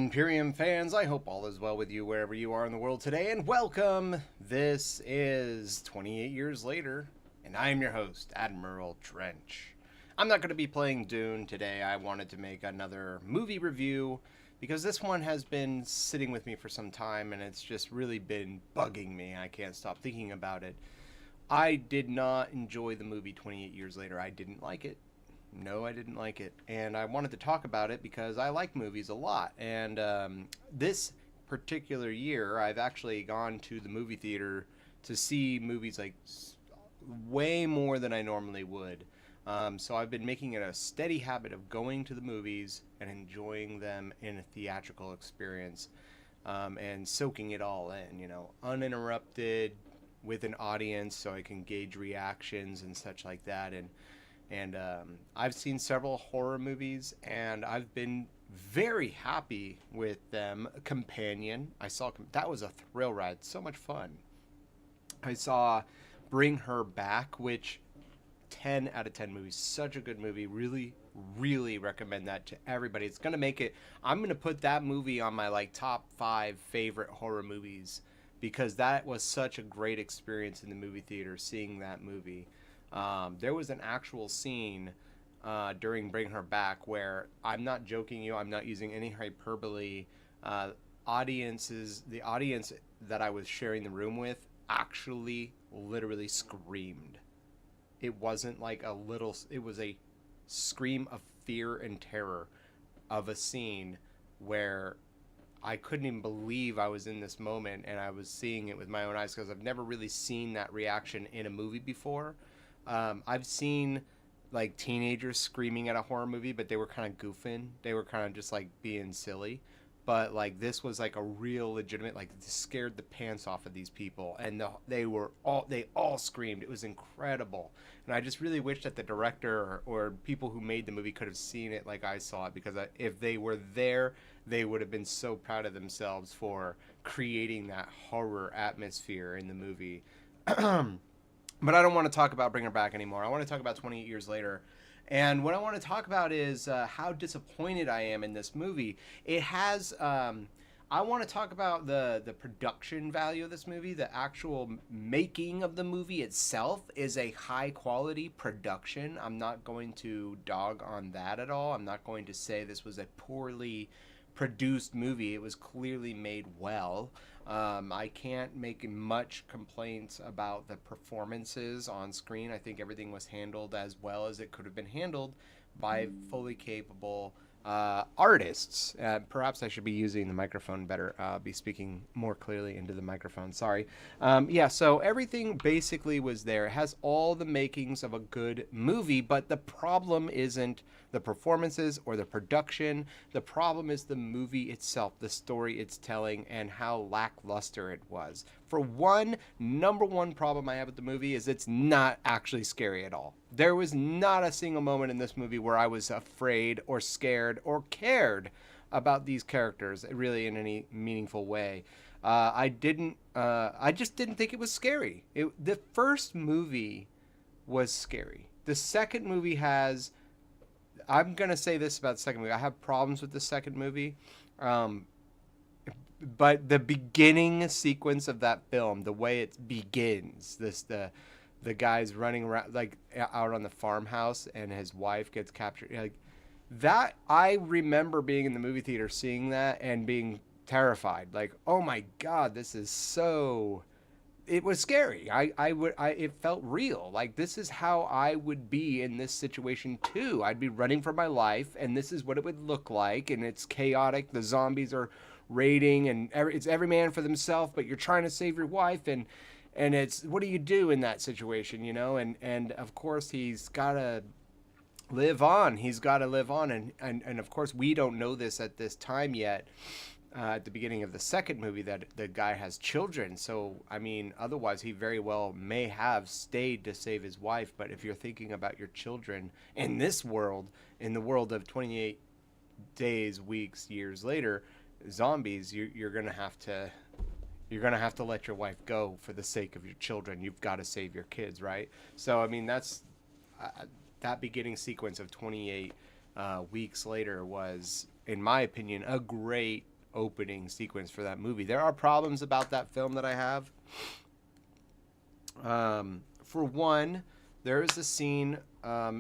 Imperium fans, I hope all is well with you wherever you are in the world today, and welcome. This is 28 years later, and I am your host, Admiral Trench. I'm not going to be playing Dune today. I wanted to make another movie review because this one has been sitting with me for some time and it's just really been bugging me. I can't stop thinking about it. I did not enjoy the movie 28 years later. I didn't like it. No, I didn't like it. And I wanted to talk about it because I like movies a lot. And this particular year, I've actually gone to the movie theater to see movies like way more than I normally would. So I've been making it a steady habit of going to the movies and enjoying them in a theatrical experience, and soaking it all in, uninterrupted with an audience so I can gauge reactions and such like that. And I've seen several horror movies, and I've been very happy with them. Companion, I saw that was a thrill ride, so much fun. I saw Bring Her Back, which 10 out of 10 movies, such a good movie. Really, really recommend that to everybody. It's gonna make it. I'm gonna put that movie on my top 5 favorite horror movies because that was such a great experience in the movie theater seeing that movie. There was an actual scene during Bring Her Back where I'm not joking you, I'm not using any hyperbole. The audience that I was sharing the room with actually literally screamed. It wasn't like a little, it was a scream of fear and terror of a scene where I couldn't even believe I was in this moment and I was seeing it with my own eyes because I've never really seen that reaction in a movie before. I've seen like teenagers screaming at a horror movie, but they were kind of goofing. They were kind of just like being silly. But like this was like a real legitimate, like it scared the pants off of these people, and they all screamed. It was incredible, and I just really wish that the director or people who made the movie could have seen it like I saw it, because if they were there, they would have been so proud of themselves for creating that horror atmosphere in the movie. But I don't want to talk about Bring Her Back anymore. I want to talk about 28 years later. And what I want to talk about is how disappointed I am in this movie. It has. I want to talk about the production value of this movie. The actual making of the movie itself is a high quality production. I'm not going to dog on that at all. I'm not going to say this was a poorly produced movie. It was clearly made well. I can't make much complaints about the performances on screen. I think everything was handled as well as it could have been handled by fully capable artists. Perhaps I should be using the microphone better, be speaking more clearly into the microphone. Sorry. So everything basically was there. It has all the makings of a good movie, but the problem isn't the performances or the production. The problem is the movie itself, the story it's telling, and how lackluster it was. For one, number one problem I have with the movie is it's not actually scary at all. There was not a single moment in this movie where I was afraid or scared or cared about these characters really in any meaningful way. I just didn't think it was scary. The first movie was scary. The second movie has, I'm going to say this about the second movie. I have problems with the second movie. But the beginning sequence of that film, the way it begins, the guy's running around like out on the farmhouse and his wife gets captured, like that, I remember being in the movie theater seeing that and being terrified, like, oh my god, this is so, it was scary. It felt real. Like, this is how I would be in this situation too. I'd be running for my life and this is what it would look like, and it's chaotic. The zombies are raiding and it's every man for themselves, but you're trying to save your wife, and it's, what do you do in that situation, and of course he's got to live on. And of course we don't know this at this time yet, at the beginning of the second movie, that the guy has children. So, I mean, otherwise he very well may have stayed to save his wife. But if you're thinking about your children in this world, in the world of 28 days, weeks, years later, zombies, you're gonna have to let your wife go for the sake of your children. You've got to save your kids, right? So, I mean, that's that beginning sequence of 28 weeks later was, in my opinion, a great opening sequence for that movie. There are problems about that film that I have. For one, there is a scene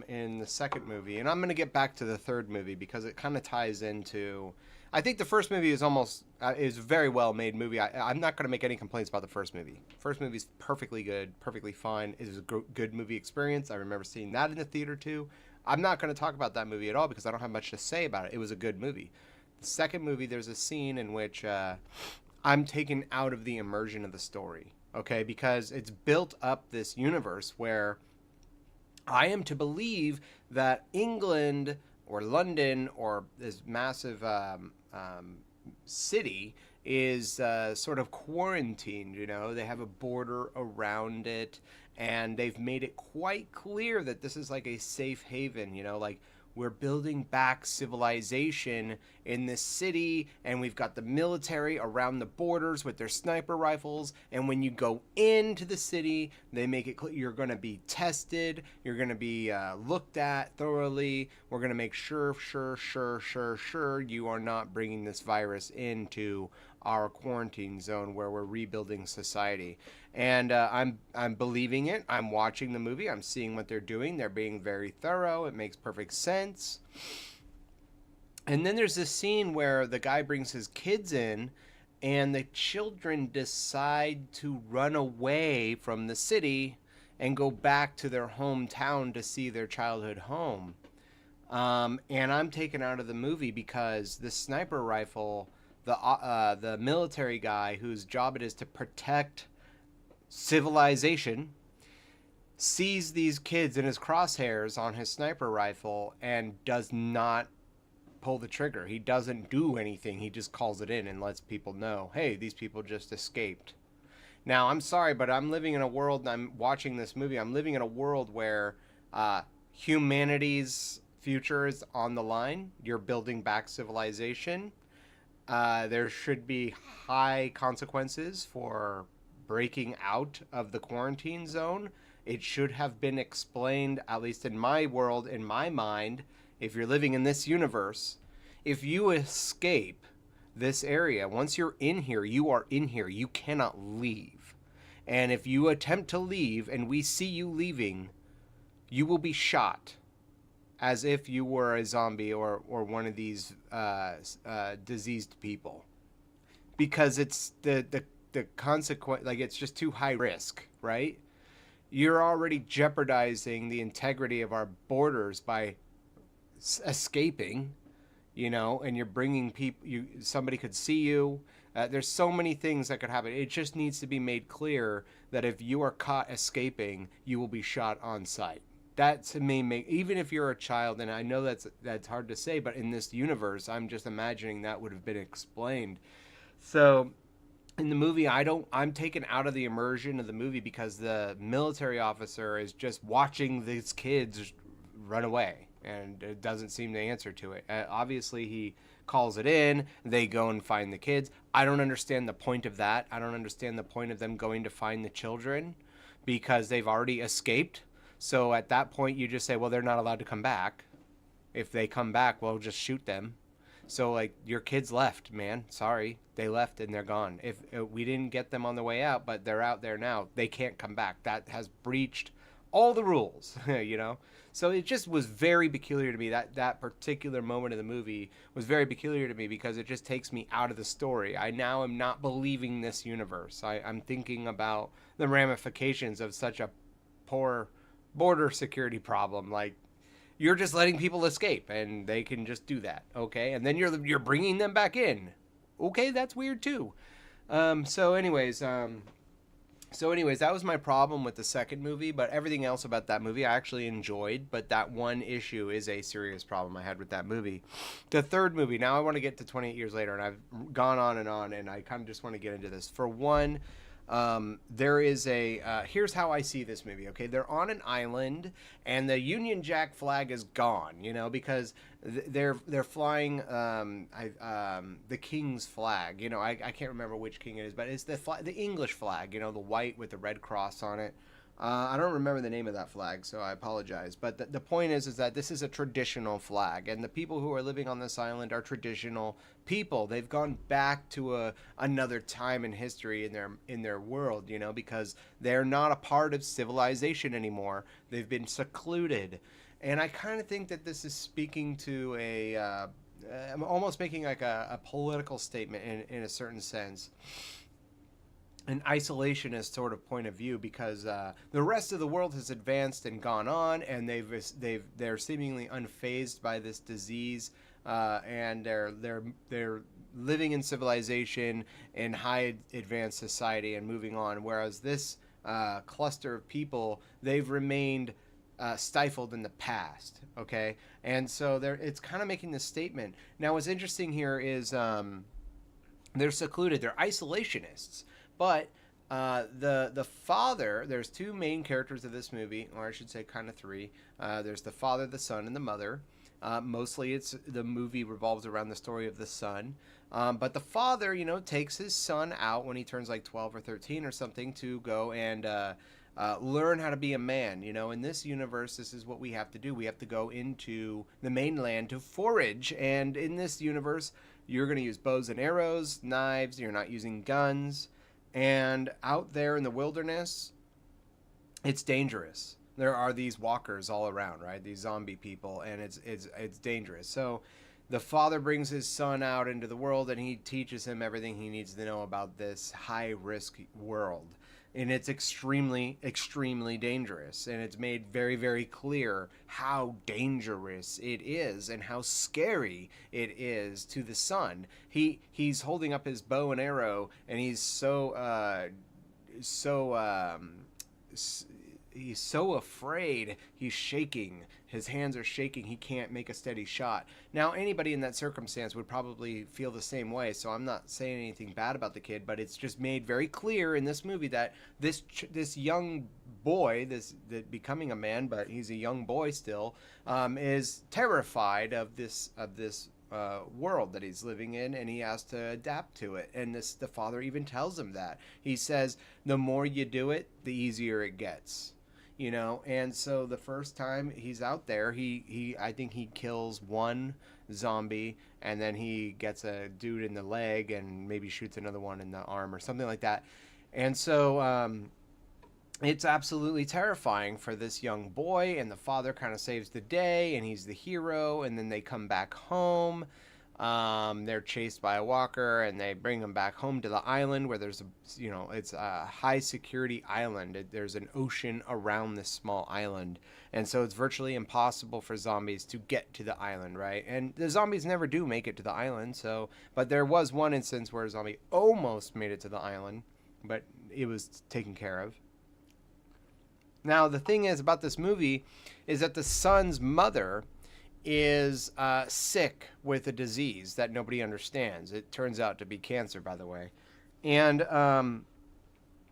in the second movie, and I'm going to get back to the third movie because it kind of ties into. I think the first movie is almost is a very well made movie. I'm not going to make any complaints about the first movie. First movie is perfectly good, perfectly fine. It is a good movie experience. I remember seeing that in the theater too. I'm not going to talk about that movie at all because I don't have much to say about it. It was a good movie. The second movie, there's a scene in which I'm taken out of the immersion of the story. Okay, because it's built up this universe where I am to believe that England or London or this massive city is sort of quarantined. You know, they have a border around it, and they've made it quite clear that this is like a safe haven. You know, like we're building back civilization in this city, and we've got the military around the borders with their sniper rifles. And when you go into the city, they make it clear you're going to be tested, you're going to be looked at thoroughly. We're going to make sure you are not bringing this virus into our quarantine zone where we're rebuilding society. And I'm believing it. I'm watching the movie. I'm seeing what they're doing. They're being very thorough. It makes perfect sense. And then there's this scene where the guy brings his kids in, and the children decide to run away from the city and go back to their hometown to see their childhood home. And I'm taken out of the movie because the sniper rifle, the military guy whose job it is to protect civilization, sees these kids in his crosshairs on his sniper rifle and does not pull the trigger. He doesn't do anything. He just calls it in and lets people know, hey, these people just escaped. Now, I'm sorry, but I'm living in a world, and I'm watching this movie, I'm living in a world where humanity's future is on the line. You're building back civilization. There should be high consequences for breaking out of the quarantine zone. It should have been explained, at least in my world, in my mind, if you're living in this universe, if you escape this area, once you're in here, you are in here. You cannot leave. And if you attempt to leave and we see you leaving, you will be shot as if you were a zombie or one of these diseased people. Because it's the consequence, like it's just too high risk, right? You're already jeopardizing the integrity of our borders by escaping, you know, and you're bringing people, somebody could see you. There's so many things that could happen. It just needs to be made clear that if you are caught escaping, you will be shot on sight. That to me even if you're a child, and I know that's hard to say, but in this universe, I'm just imagining that would have been explained. So in the movie, I'm taken out of the immersion of the movie because the military officer is just watching these kids run away, and it doesn't seem to answer to it. Obviously, he calls it in. They go and find the kids. I don't understand the point of that. I don't understand the point of them going to find the children because they've already escaped. So at that point, you just say, well, they're not allowed to come back. If they come back, well, just shoot them. So, like, your kids left, man. Sorry. They left and they're gone. If we didn't get them on the way out, but they're out there now, they can't come back. That has breached all the rules, you know? So it just was very peculiar to me. That particular moment of the movie was very peculiar to me because it just takes me out of the story. I now am not believing this universe. I'm thinking about the ramifications of such a poor border security problem. Like, you're just letting people escape and they can just do that, okay? And then you're bringing them back in. Okay, that's weird too. So anyways, that was my problem with the second movie, but everything else about that movie I actually enjoyed, but that one issue is a serious problem I had with that movie. The third movie, now I want to get to 28 years later, and I've gone on, and I kind of just want to get into this. For one, there is here's how I see this movie, okay? They're on an island, and the Union Jack flag is gone, you know, because they're flying the king's flag. You know, I can't remember which king it is, but it's the English flag, you know, the white with the red cross on it. I don't remember the name of that flag, so I apologize. But the point is that this is a traditional flag, and the people who are living on this island are traditional people. They've gone back to another time in history in their world, because they're not a part of civilization anymore. They've been secluded, and I kind of think that this is speaking to I'm almost making like a political statement in a certain sense, an isolationist sort of point of view, because the rest of the world has advanced and gone on, and they're seemingly unfazed by this disease, and they're living in civilization in high advanced society and moving on, whereas this cluster of people, they've remained stifled in the past. Okay, and so it's kind of making this statement. Now, what's interesting here is they're secluded, they're isolationists. But the father, there's two main characters of this movie, or I should say kind of three. There's the father, the son, and the mother. Mostly the movie revolves around the story of the son. But the father, takes his son out when he turns like 12 or 13 or something to go and learn how to be a man. In this universe, this is what we have to do. We have to go into the mainland to forage. And in this universe, you're going to use bows and arrows, knives. You're not using guns. And out there in the wilderness, it's dangerous. There are these walkers all around, right? These zombie people, and it's dangerous. So the father brings his son out into the world, and he teaches him everything he needs to know about this high-risk world. And it's extremely, extremely dangerous. And it's made very, very clear how dangerous it is and how scary it is to the son. He's holding up his bow and arrow, and he's he's so afraid. He's shaking. His hands are shaking. He can't make a steady shot. Now, anybody in that circumstance would probably feel the same way, so I'm not saying anything bad about the kid, but it's just made very clear in this movie that this young boy, becoming a man, but he's a young boy still, is terrified of this world that he's living in, and he has to adapt to it. And the father even tells him that. He says, the more you do it, the easier it gets. And so the first time he's out there, I think he kills one zombie, and then he gets a dude in the leg and maybe shoots another one in the arm or something like that. And so it's absolutely terrifying for this young boy, and the father kind of saves the day, and he's the hero, and then they come back home. They're chased by a walker, and they bring them back home to the island, where there's it's a high security island. There's an ocean around this small island, and so it's virtually impossible for zombies to get to the island, right? And the zombies never do make it to the island. But there was one instance where a zombie almost made it to the island, but it was taken care of. Now, the thing is about this movie is that the son's mother is sick with a disease that nobody understands. It turns out to be cancer, by the way. And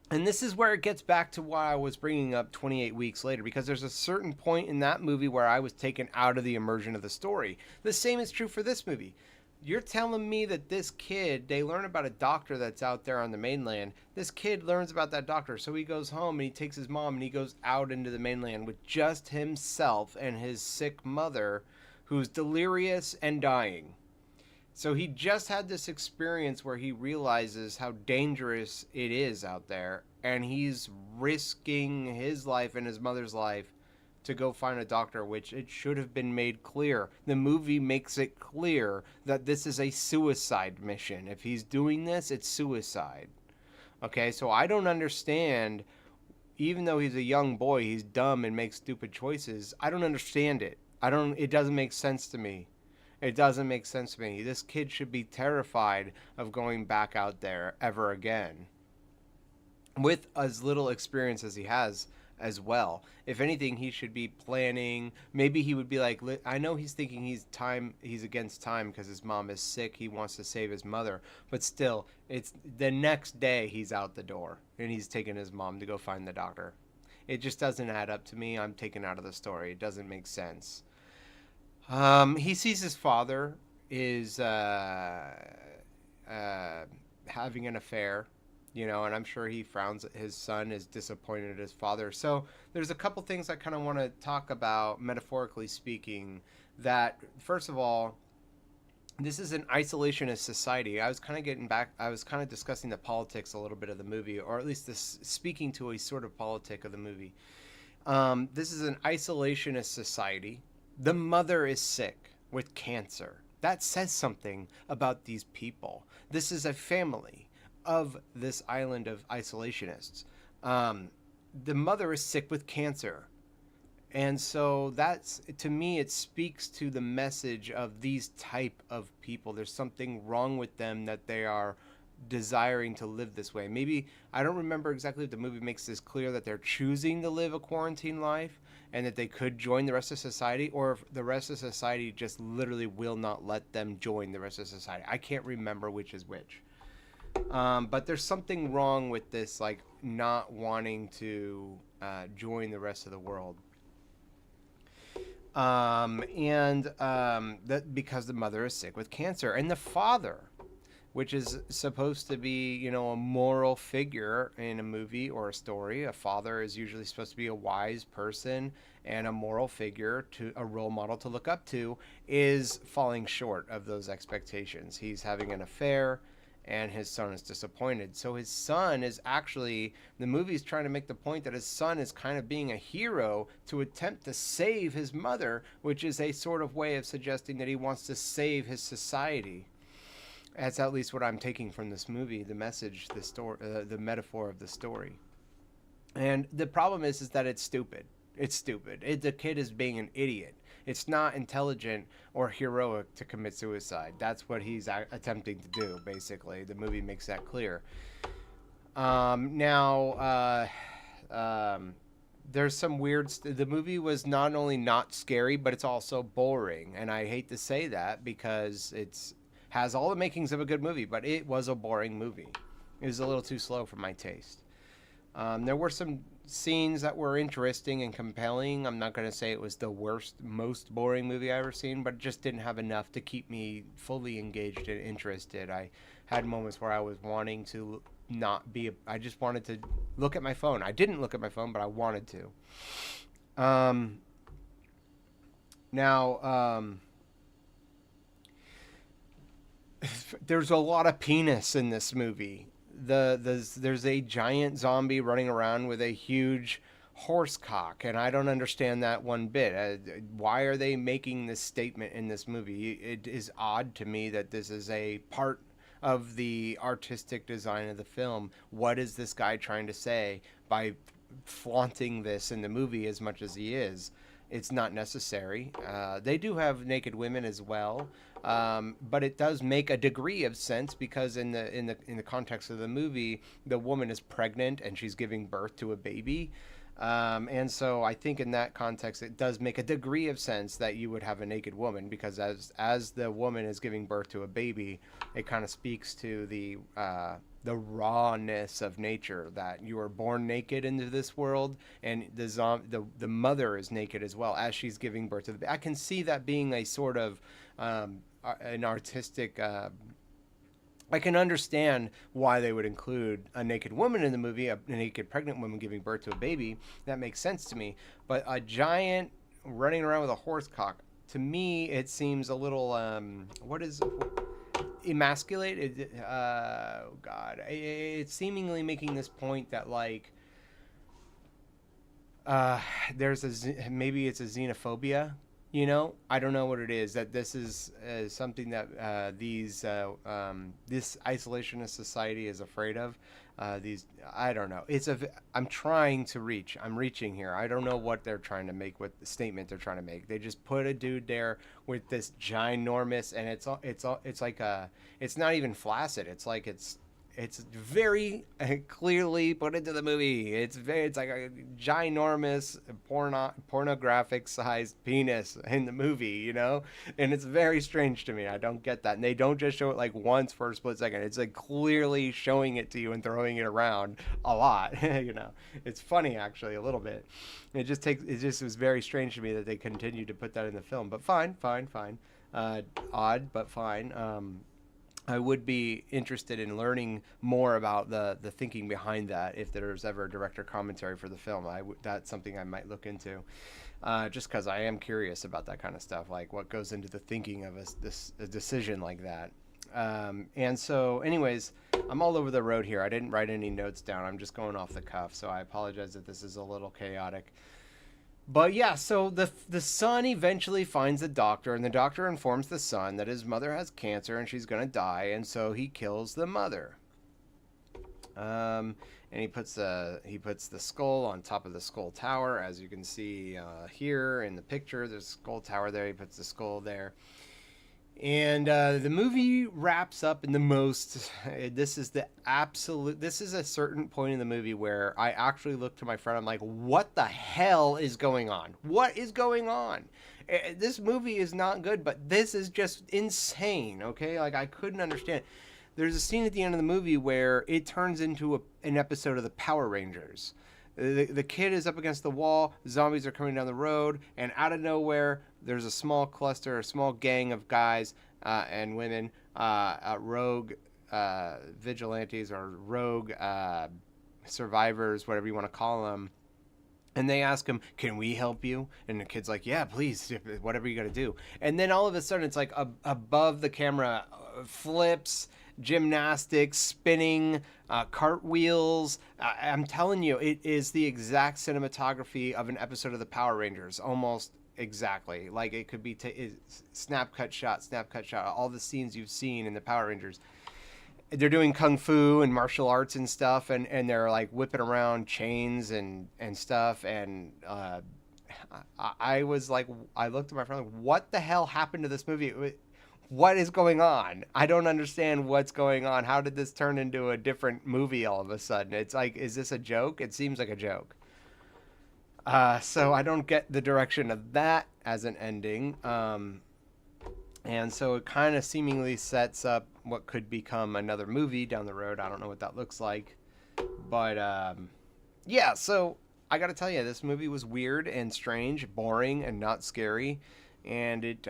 this is where it gets back to why I was bringing up 28 Weeks Later, because there's a certain point in that movie where I was taken out of the immersion of the story. The same is true for this movie. You're telling me that this kid, they learn about a doctor that's out there on the mainland. This kid learns about that doctor, so he goes home and he takes his mom and he goes out into the mainland with just himself and his sick mother, who's delirious and dying. So he just had this experience where he realizes how dangerous it is out there, and he's risking his life and his mother's life to go find a doctor, which it should have been made clear. The movie makes it clear that this is a suicide mission. If he's doing this, it's suicide. Okay, so I don't understand, even though he's a young boy, he's dumb and makes stupid choices. I don't understand it. It doesn't make sense to me. It doesn't make sense to me. This kid should be terrified of going back out there ever again, with as little experience as he has as well. If anything, he should be planning. Maybe he would be like, I know he's thinking he's against time because his mom is sick. He wants to save his mother. But still, it's the next day he's out the door and he's taking his mom to go find the doctor. It just doesn't add up to me. I'm taken out of the story. It doesn't make sense. He sees his father is having an affair And I'm sure he frowns at his son, is disappointed at his father. So there's a couple things I kind of want to talk about, metaphorically speaking. That, first of all, this is an isolationist society. I was kind of discussing the politics a little bit of the movie, or at least this speaking to a sort of politic of the movie. This is an isolationist society. The mother is sick with cancer. That says something about these people. This is a family of this island of isolationists. Um, the mother is sick with cancer. And so that's, to me, it speaks to the message of these type of people. There's something wrong with them, that they are desiring to live this way. Maybe, I don't remember exactly if the movie makes this clear that they're choosing to live a quarantine life and that they could join the rest of society, or if the rest of society just literally will not let them join the rest of society. I can't remember which is which. But there's something wrong with this, like not wanting to join the rest of the world. And that because the mother is sick with cancer, and the father, which is supposed to be, a moral figure in a movie or a story. A father is usually supposed to be a wise person and a moral figure, to a role model to look up to, is falling short of those expectations. He's having an affair, and his son is disappointed. So his son is actually, the movie's trying to make the point that his son is kind of being a hero to attempt to save his mother, which is a sort of way of suggesting that he wants to save his society. That's at least what I'm taking from this movie, the message, the story, the metaphor of the story. And the problem is that it's stupid. It's stupid. The kid is being an idiot. It's not intelligent or heroic to commit suicide. That's what he's attempting to do, basically. The movie makes that clear. Now, there's some weird... The movie was not only not scary, but it's also boring. And I hate to say that because it's has all the makings of a good movie, but it was a boring movie. It was a little too slow for my taste. There were some scenes that were interesting and compelling. I'm not going to say it was the worst, most boring movie I ever seen, but it just didn't have enough to keep me fully engaged and interested. I had moments where I was wanting to not be... I just wanted to look at my phone. I didn't look at my phone, but I wanted to. Now, there's a lot of penis in this movie. There's a giant zombie running around with a huge horse cock, and I don't understand that one bit. Why are they making this statement in this movie? It is odd to me that this is a part of the artistic design of the film. What is this guy trying to say by flaunting this in the movie as much as he is? It's not necessary. They do have naked women as well, but it does make a degree of sense because in the context of the movie, the woman is pregnant and she's giving birth to a baby, and so I think in that context, it does make a degree of sense that you would have a naked woman, because as the woman is giving birth to a baby, it kind of speaks to the rawness of nature, that you are born naked into this world, and the mother is naked as well as she's giving birth to the baby. I can see that being a sort of an artistic. I can understand why they would include a naked woman in the movie, a naked pregnant woman giving birth to a baby. That makes sense to me. But a giant running around with a horse cock, to me, it seems a little what is emasculated. Oh God, it's seemingly making this point that like there's maybe it's a xenophobia. I don't know what it is. That this is something that this isolationist society is afraid of. I don't know. I'm trying to reach. I'm reaching here. I don't know what they're trying to make, what the statement they're trying to make. They just put a dude there with this ginormous, and it's like it's not even flaccid. It's very clearly put into the movie. It's like a ginormous pornographic sized penis in the movie, and it's very strange to me. I don't get that. And they don't just show it like once for a split second. It's like clearly showing it to you and throwing it around a lot. It's funny actually a little bit. It just was very strange to me that they continued to put that in the film. But fine. Odd, but fine. I would be interested in learning more about the thinking behind that. If there's ever a director commentary for the film, that's something I might look into. Just because I am curious about that kind of stuff, like what goes into the thinking of a decision like that. And so, anyways, I'm all over the road here. I didn't write any notes down. I'm just going off the cuff, so I apologize if this is a little chaotic. But yeah, so the son eventually finds the doctor, and the doctor informs the son that his mother has cancer and she's gonna die, and so he kills the mother. And he puts the skull on top of the skull tower, as you can see here in the picture. There's a skull tower there. He puts the skull there, and the movie wraps up in the most. This is the absolute. This is a certain point in the movie where I actually look to my friend. I'm like, "What the hell is going on? What is going on?" This movie is not good, but this is just insane. Okay, like I couldn't understand. There's a scene at the end of the movie where it turns into an episode of the Power Rangers. The kid is up against the wall, zombies are coming down the road, and out of nowhere, there's a small cluster, a small gang of guys and women, rogue vigilantes or rogue survivors, whatever you want to call them. And they ask him, "Can we help you?" And the kid's like, "Yeah, please, whatever you got to do." And then all of a sudden, it's like above the camera, flips, gymnastics, spinning, cartwheels. I'm telling you, it is the exact cinematography of an episode of the Power Rangers, almost exactly. Like it could be snap, cut, shot, all the scenes you've seen in the Power Rangers. They're doing kung fu and martial arts and stuff, and they're like whipping around chains and stuff. And I was like, I looked at my friend like, what the hell happened to this movie? What is going on? I don't understand what's going on. How did this turn into a different movie all of a sudden? It's like, is this a joke? It seems like a joke. So I don't get the direction of that as an ending. And so it kind of seemingly sets up what could become another movie down the road. I don't know what that looks like. But yeah, so I got to tell you, this movie was weird and strange, boring and not scary. And it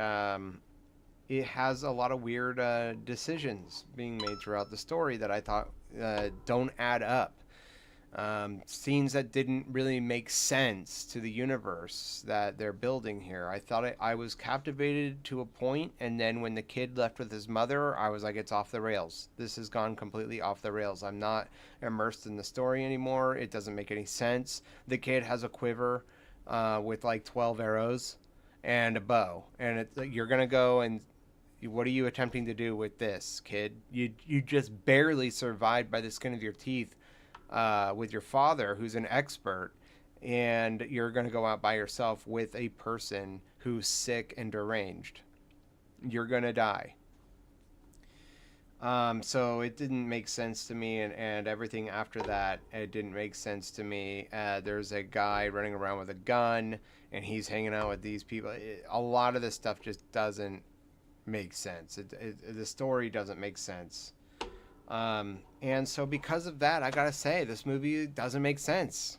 has a lot of weird decisions being made throughout the story that I thought don't add up. Scenes that didn't really make sense to the universe that they're building here. I was captivated to a point, and then when the kid left with his mother, I was like, it's off the rails. This has gone completely off the rails. I'm not immersed in the story anymore. It doesn't make any sense. The kid has a quiver with like 12 arrows and a bow, and you're gonna go and what are you attempting to do with this, kid? You just barely survived by the skin of your teeth with your father, who's an expert, and you're going to go out by yourself with a person who's sick and deranged. You're going to die. So it didn't make sense to me, and everything after that, it didn't make sense to me. There's a guy running around with a gun, and he's hanging out with these people. A lot of this stuff just doesn't make sense. The story doesn't make sense. And so because of that, I gotta say, this movie doesn't make sense.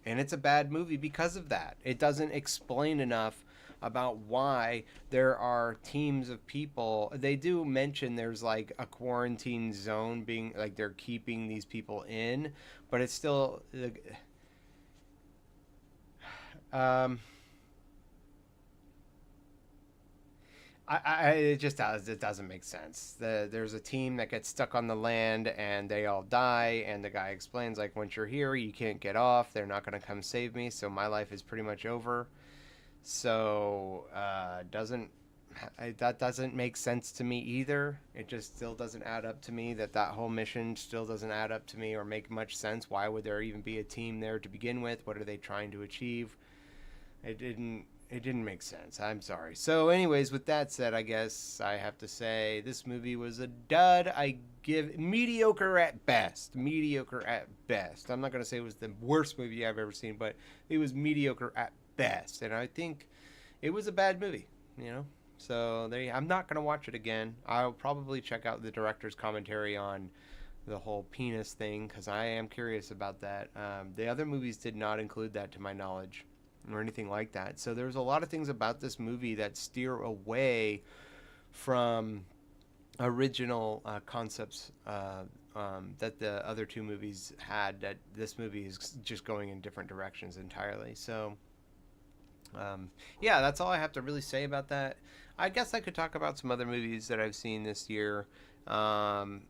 And it's a bad movie because of that. It doesn't explain enough about why there are teams of people. They do mention there's like a quarantine zone being, like they're keeping these people in, but it's still... it doesn't make sense. There's a team that gets stuck on the land and they all die, and the guy explains like, once you're here, you can't get off. They're not going to come save me, so my life is pretty much over. So that doesn't make sense to me either. It just still doesn't add up to me. That whole mission still doesn't add up to me or make much sense. Why would there even be a team there to begin with? What are they trying to achieve? It didn't make sense. I'm sorry. So anyways, with that said, I guess I have to say this movie was a dud. I give mediocre at best. Mediocre at best. I'm not going to say it was the worst movie I've ever seen, but it was mediocre at best. And I think it was a bad movie, you know? So I'm not going to watch it again. I'll probably check out the director's commentary on the whole penis thing, because I am curious about that. The other movies did not include that, to my knowledge, or anything like that. So there's a lot of things about this movie that steer away from original concepts that the other two movies had. That this movie is just going in different directions entirely. So yeah, that's all I have to really say about that. I guess I could talk about some other movies that I've seen this year. Um,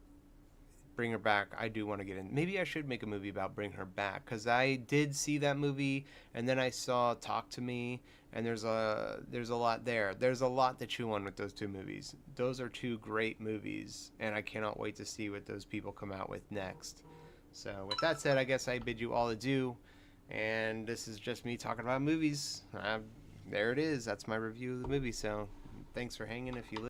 Bring Her Back. I do want to get in. Maybe I should make a movie about Bring Her Back because I did see that movie, and then I saw Talk to Me, and there's a lot there. There's a lot to chew on with those two movies. Those are two great movies, and I cannot wait to see what those people come out with next. So with that said, I guess I bid you all adieu, and this is just me talking about movies. There it is. That's my review of the movie. So thanks for hanging if you